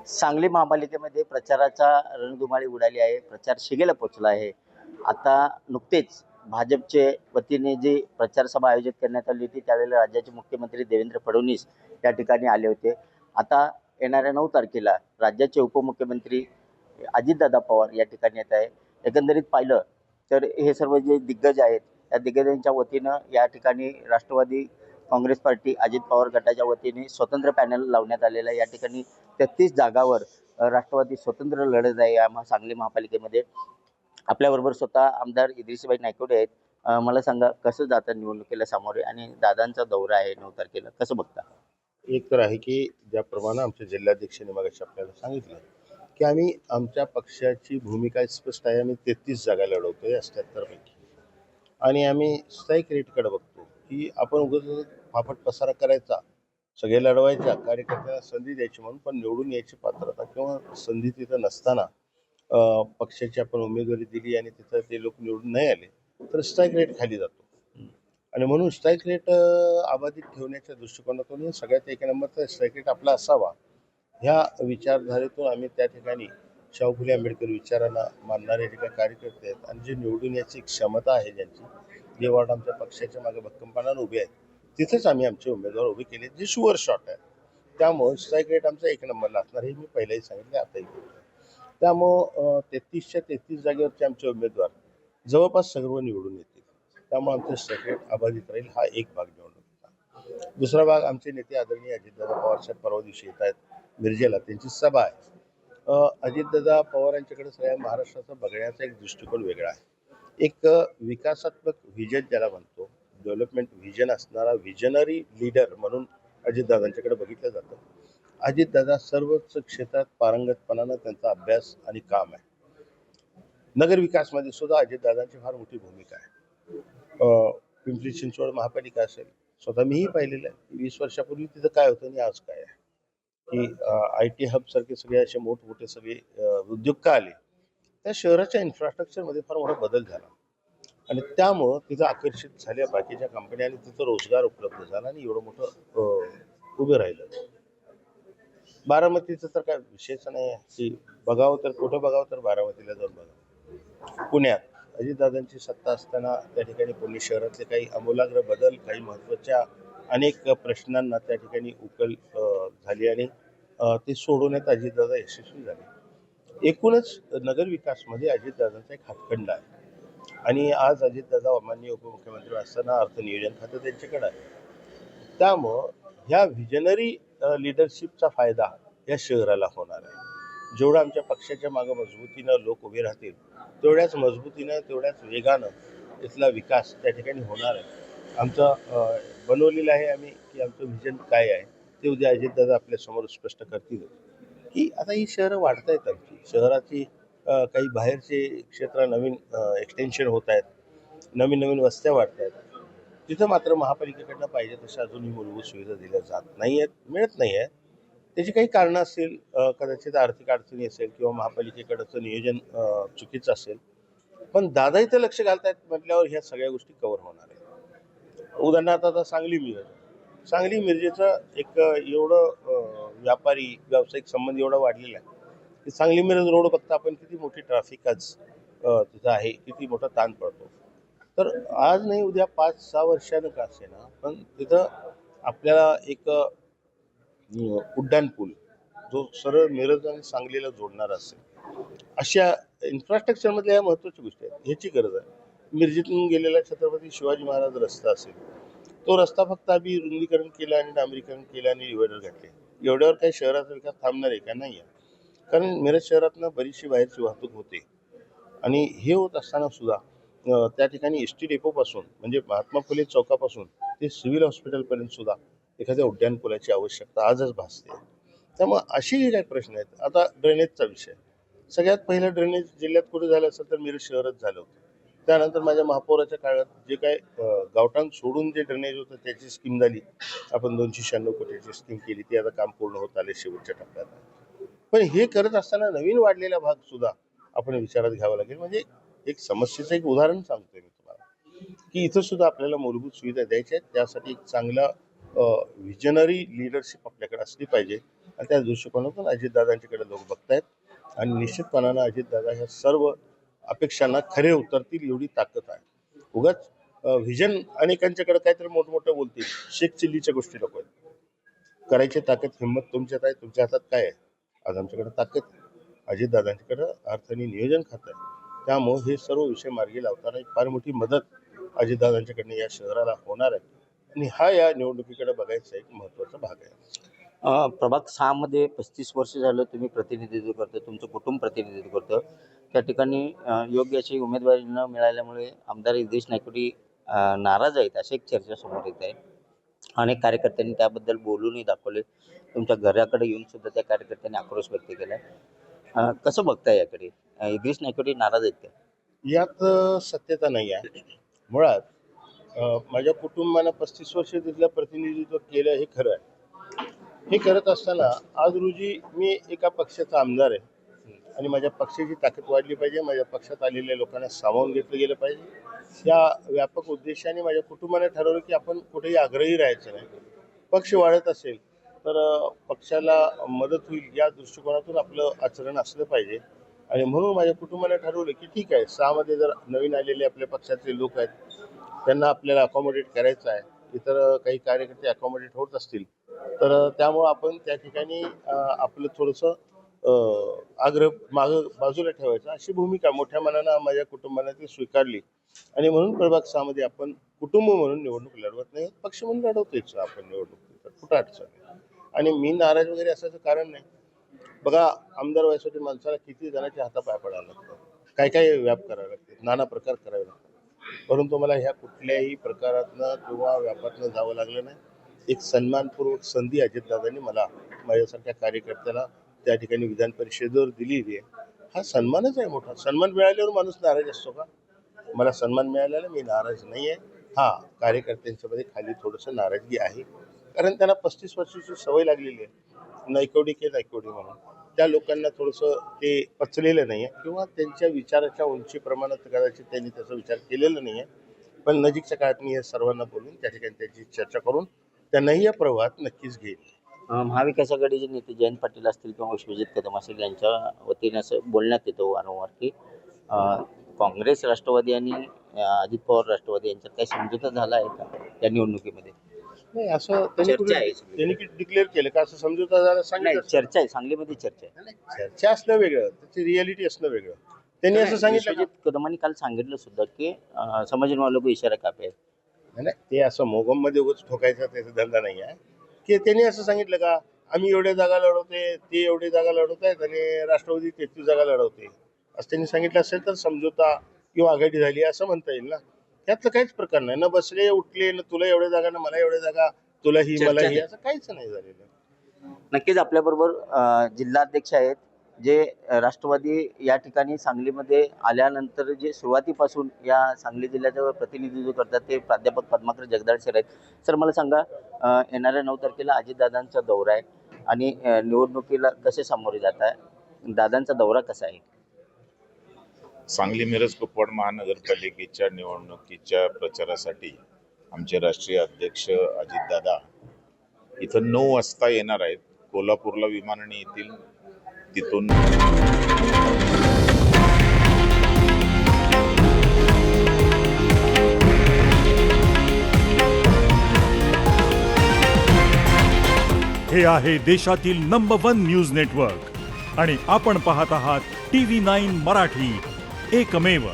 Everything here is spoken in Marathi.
सांगली महापालिकेमध्ये प्रचाराचा रणधुमाळी उडाली आहे. प्रचार शिगेला पोहोचला आहे. आता नुकतेच भाजपचे वतीने जी प्रचार सभा आयोजित करण्यात आली होती त्यावेळेला राज्याचे मुख्यमंत्री देवेंद्र फडणवीस या ठिकाणी आले होते. आता येणाऱ्या 9 तारखेला राज्याचे उपमुख्यमंत्री अजितदादा पवार या ठिकाणी येत आहे. एकंदरीत पाहिलं तर हे सर्व जे दिग्गज आहेत त्या दिग्गजांच्या वतीनं या ठिकाणी राष्ट्रवादी काँग्रेस पार्टी अजित पवार गटाच्या वतीने स्वतंत्र पॅनल लावण्यात आलेला आहे. या ठिकाणी 33 जागावर राष्ट्रवादी स्वतंत्र लढत आहे या सांगली महापालिकेमध्ये. आपल्याबरोबर स्वतः आमदार इद्रिसभाई नायकवडे आहेत. मला सांगा कसं जातं निवडणुकीला सामोरे आणि दादांचा दौरा आहे 9 तारखेला, कसं बघता? एक तर आहे की ज्याप्रमाणे आमच्या जिल्हाध्यक्षांनी मगाशी आपल्याला सांगितलं की आम्ही आमच्या पक्षाची भूमिका स्पष्ट आहे. आम्ही 33 जागा लढवतोय 78 पैकी आणि आम्ही स्थायिक रेटकडे बघतो की आपण उगाच फाफट पसारा करायचा, सगळे लढवायच्या, कार्यकर्त्यांना संधी द्यायची म्हणून, पण निवडून यायची पात्रता किंवा संधी तिथं नसताना पक्षाची आपण उमेदवारी दिली आणि तिथं ते लोक निवडून नाही आले तर स्ट्राईक रेट खाली जातो. आणि म्हणून स्ट्राईक रेट अबाधित ठेवण्याच्या दृष्टिकोनातून सगळ्यात एक नंबरचा स्ट्राईक रेट आपला असावा ह्या विचारधारेतून आम्ही त्या ठिकाणी शाहू फुले आंबेडकर विचारांना मानणारे जे काही कार्यकर्ते आहेत आणि जे निवडून याची क्षमता आहे ज्यांची, जे वार्ड आमच्या पक्षाच्या मागे भक्कमपणाने उभे आहेत, तिथेच आम्ही आमचे उमेदवार उभे केले जे शुअर शॉट आहे. त्यामुळे स्ट्राईक रेट आमचा 1 नंबरला असणार हे मी पहिलाही सांगितले, आताही बोलतो. त्यामुळं 33च्या 33 जागेवरचे आमचे उमेदवार जवळपास सर्व निवडून येतील. त्यामुळे आमचं स्ट्राईक रेट अबाधित राहील. हा एक भाग निवडणुकीचा. दुसरा भाग, आमचे नेते आदरणीय अजितदादा पवार साहेब परवा दिवशी येत आहेत मिरजेला, त्यांची सभा आहे. अजितदादा पवारांच्याकडे सगळ्या महाराष्ट्राचा बघण्याचा एक दृष्टिकोन वेगळा आहे. एक विकासात्मक व्हिजन ज्याला म्हणतो, डेव्हलपमेंट व्हिजन असणारा व्हिजनरी लीडर म्हणून अजितदादांच्याकडे बघितलं जातं. अजितदादा सर्वच क्षेत्रात पारंगतपणानं त्यांचा अभ्यास आणि काम आहे. नगर विकासमध्ये सुद्धा अजितदादांची फार मोठी भूमिका आहे. पिंपरी चिंचवड महापालिका असेल, स्वतः मीही पाहिलेलं आहे 20 वर्षापूर्वी तिथं काय होतं आणि आज काय आहे, की IT हब सारखे सगळे असे मोठमोठे सगळे उद्योग का आले, त्या शहराच्या इन्फ्रास्ट्रक्चरमध्ये फार मोठा बदल झाला आणि त्यामुळं तिथं आकर्षित झाल्या बाकीच्या कंपन्या आणि तिथं रोजगार उपलब्ध झाला आणि एवढं मोठं उभं राहिलं. बारामतीचं तर काय विषयच नाही आहे की बघावं तर कुठं बघावं तर बारामतीला जाऊन बघावं. पुण्यात अजितदादांची सत्ता असताना त्या ठिकाणी पुणे शहरातले काही आमूलाग्र बदल, काही महत्त्वाच्या अनेक प्रश्नांना त्या ठिकाणी उकल झाली आणि ते सोडवण्यात अजितदादा यशस्वी झाले. एकूणच नगर विकासमध्ये अजितदादांचा एक हातखंडा आहे आणि आज अजितदादा माननीय उपमुख्यमंत्री असताना अर्थ नियोजन खातं त्यांच्याकडे आहे. त्यामुळं ह्या व्हिजनरी लिडरशिपचा फायदा या शहराला होणार आहे. जेवढं आमच्या पक्षाच्या मागे मजबूतीनं लोक उभे राहतील तेवढ्याच मजबूतीनं, तेवढ्याच वेगानं इथला विकास त्या ठिकाणी होणार आहे. आमचं बनवलेलं आहे आम्ही की आमचं व्हिजन काय आहे ते उद्या अजितदादा आपल्यासमोर स्पष्ट करतील की आता ही शहरं वाढत आहेत. आमची शहराची काही बाहेरचे क्षेत्र नवीन एक्सटेन्शन होत आहेत, नवीन नवीन वस्त्या वाढत आहेत. तिथं मात्र महापालिकेकडनं पाहिजे तशा अजूनही मूलभूत सुविधा दिल्या जात नाही आहेत, मिळत नाही आहे. त्याची काही कारणं असतील, कदाचित आर्थिक अडचणी असेल किंवा महापालिकेकडचं नियोजन चुकीचं असेल, पण दादा इथं लक्ष घालतायत म्हटल्यावर ह्या सगळ्या गोष्टी कव्हर होणार आहेत. उदाहरणार्थ आता सांगली मिरजेचं एक एवढं व्यापारी व्यावसायिक संबंध एवढा वाढलेला आहे की सांगली मिरज रोड बघता आपण किती मोठी ट्रॅफिक आज तिथं आहे, किती मोठा ताण पडतो. तर आज नाही उद्या 5-6 वर्षानं का असेना, पण तिथं आपल्याला एक उड्डाण पूल जो सरळ मिरज आणि सांगलीला जोडणार असेल, अशा इन्फ्रास्ट्रक्चरमधल्या ह्या महत्त्वाच्या गोष्टी आहेत. ह्याची गरज आहे. मिरजेतून गेलेला छत्रपती शिवाजी महाराज रस्ता असेल, तो रस्ता फक्त आम्ही रुंदीकरण केलं आणि डांबरीकरण केलं आणि डिवायडर घातले, एवढ्यावर काही शहराचा विकास थांबणार आहे का? नाही आहे. कारण मिरज शहरातनं बरीचशी बाहेरची वाहतूक होते आणि हे होत असताना सुद्धा त्या ठिकाणी SD डेपोपासून म्हणजे महात्मा फुले चौकापासून ते सिव्हिल हॉस्पिटलपर्यंत सुद्धा एखाद्या उड्डाणपुलाची आवश्यकता आजच भासते. त्यामुळे असे जे काही प्रश्न आहेत. आता ड्रेनेजचा विषय, सगळ्यात पहिलं ड्रेनेज जिल्ह्यात कुठे झालं असेल तर मिरज शहरच झालं होतं. त्यानंतर माझ्या महापौराच्या काळात जे काय गावठाण सोडून जे ड्रेनेज होतं त्याची स्कीम झाली. आपण 296 कोटीची स्कीम केली, ती आता काम पूर्ण होत आले शेवटच्या टप्प्यात. पण हे करत असताना नवीन वाढलेला भाग सुद्धा आपण विचारात घ्यावा लागेल. म्हणजे एक समस्येचं एक उदाहरण सांगतोय मी तुम्हाला की इथं सुद्धा आपल्याला मूलभूत सुविधा द्यायच्या आहेत. त्यासाठी एक चांगला व्हिजनरी लिडरशिप आपल्याकडे असली पाहिजे. आणि त्या दृष्टिकोनातून अजितदादांच्याकडे लोक बघतायत आणि निश्चितपणानं अजितदादा ह्या सर्व अपेक्षांना खरे उतरतील एवढी ताकद आहे. उगाच व्हिजन अनेकांच्याकडे काहीतरी मोठमोठं बोलतील, शेख चिल्लीच्या गोष्टी नको आहेत. करायची ताकद हिंमत तुमच्यात आहे. तुमच्या हातात काय आहे? आज आमच्याकडे ताकद आहे. अजितदादांच्याकडे अर्थ आणि नियोजन खातं आहे. त्यामुळे हे सर्व विषय मार्गी लावताना एक फार मोठी मदत अजितदादांच्याकडनं या शहराला होणार आहे आणि हा या निवडणुकीकडे बघायचा एक महत्त्वाचा भाग आहे. प्रभाग 6 मध्ये 35 वर्ष झालं तुम्ही प्रतिनिधित्व करतो, तुमचं कुटुंब प्रतिनिधित्व करतं. त्या ठिकाणी योग्य अशी उमेदवारी न मिळाल्यामुळे आमदार योगेश नायकोडी नाराज आहेत, अशी एक चर्चा समोर येत आहे. अनेक कार्यकर्त्यांनी त्याबद्दल बोलूनही दाखवले. तुमच्या घराकडे येऊन सुद्धा त्या कार्यकर्त्यांनी आक्रोश व्यक्त केला. कसं बघताय याकडे? योगेश नायकोडी नाराज आहेत का? यात सत्यता नाही आहे. मुळात माझ्या कुटुंबानं 35 वर्ष तिथलं प्रतिनिधित्व केलं हे खरं आहे. हे करत असताना आज रोजी मी एका पक्षाचा आमदार आहे आणि माझ्या पक्षाची ताकद वाढली पाहिजे, माझ्या पक्षात आलेल्या लोकांना सामावून घेतलं गेलं पाहिजे. या व्यापक उद्देशाने माझ्या कुटुंबाने ठरवलं की आपण कुठेही आग्रही राहायचं नाही. पक्ष वाढत असेल तर पक्षाला मदत होईल या दृष्टिकोनातून आपलं आचरण असलं पाहिजे आणि म्हणून माझ्या कुटुंबाने ठरवलं की ठीक आहे, 6 मध्ये जर नवीन आलेले आपल्या पक्षाचे लोक आहेत त्यांना आपल्याला अकॉमोडेट करायचं आहे, इतर काही कार्यकर्ते अकॉमोडेट होत असतील तर त्यामुळं आपण त्या ठिकाणी आपलं थोडंसं आग्रह मागं बाजूला ठेवायचा अशी भूमिका मोठ्या मनानं माझ्या कुटुंबाने ती स्वीकारली आणि म्हणून प्रभाग 6 मध्ये आपण कुटुंब म्हणून निवडणूक लढवत नाही, पक्ष म्हणून लढवतोच आपण निवडणूक. कुठं अडचण आहे आणि मी नाराज वगैरे असायचं कारण नाही. बघा, आमदार व्हायसाठी माणसाला किती जणांच्या हातापाय पडायला लागतं, काय काय व्याप करावे लागते, नाना प्रकार करावे लागतात. परंतु मला ह्या कुठल्याही प्रकारातनं किंवा व्यापातनं जावं लागलं नाही. एक सन्मानपूर्वक संधी अजितदादांनी मला माझ्यासारख्या कार्यकर्त्याला त्या ठिकाणी विधान परिषदेवर दिलेली आहे. हा सन्मानच आहे मोठा. सन्मान मिळाल्यावर माणूस नाराज असतो का? मला सन्मान मिळालेला मी नाराज नाही आहे. हा, कार्यकर्त्यांच्यामध्ये खाली थोडंसं नाराजगी आहे कारण त्यांना 35 वर्षाची सवय लागलेली आहे. नायकोडी म्हणून त्या लोकांना थोडंसं ते पचलेलं नाही आहे किंवा त्यांच्या विचाराच्या उंचीप्रमाणात कदाचित त्यांनी त्याचा विचार केलेला नाही आहे. पण नजीकच्या काळात मी हे सर्वांना बोलून त्या ठिकाणी त्याची चर्चा करून त्यांनाही या प्रवाहात नक्कीच घेईल. महाविकास आघाडीचे नेते जयंत पाटील असतील किंवा विश्वजित कदम असतील यांच्या वतीने असं बोलण्यात येतं वारंवार की काँग्रेस राष्ट्रवादी आणि अजित पवार राष्ट्रवादी यांच्यात काही समझोता झाला आहे का त्या निवडणुकीमध्ये? नाही, असं चर्चा आहे सगळी. त्यांनी डिक्लेअर केलं का असं समजूता झाला? नाही, सांगितलं चर्चा आहे, सांगलीमध्ये चर्चा आहे. चर्चा असणं वेगळं, त्याची रियालिटी असणं वेगळं. त्यांनी असं सांगितलं का? विश्वजित कदमांनी काल सांगितलं सुद्धा की समजून वालों को इशारा काफी आहे. नाही, ते असं मोगममध्ये उगाच ठोकायचा त्याचा धंदा नाही आहे की त्यांनी असं सांगितलं का आम्ही एवढ्या जागा लढवते, ते एवढी जागा लढवत आहेत आणि राष्ट्रवादी 33 जागा लढवते असं त्यांनी सांगितलं असेल तर समझोता किंवा आघाडी झाली असं म्हणता येईल ना. त्यातलं काहीच प्रकार नाही ना. बसले उठले ना, तुला एवढ्या जागा ना मला एवढ्या जागा, तुला ही मला ही, असं काहीच नाही झालेलं. नक्कीच आपल्याबरोबर जिल्हाध्यक्ष आहेत जे राष्ट्रवादी या ठिकाणी सांगलीमध्ये आल्यानंतर जे सुरुवातीपासून या सांगली जिल्ह्याचं प्रतिनिधित्व करतात ते प्राध्यापक पद्माकर जगदाळे सर आहेत. सर, मला सांगा, येणाऱ्या 9 तारखेला अजितदादांचा दौरा आहे आणि निवडणुकीला कसे सामोरे जात आहे? दादांचा दौरा कसा आहे? सांगली मिरज कुपवाड महानगरपालिकेच्या निवडणुकीच्या प्रचारासाठी आमचे राष्ट्रीय अध्यक्ष अजितदादा इथं 9 वाजता येणार आहेत. कोल्हापूरला विमानाने येतील. तिथून हे आहे देशातील नंबर 1 न्यूज नेटवर्क आणि आपण पाहत आहात TV9 मराठी, एकमेव.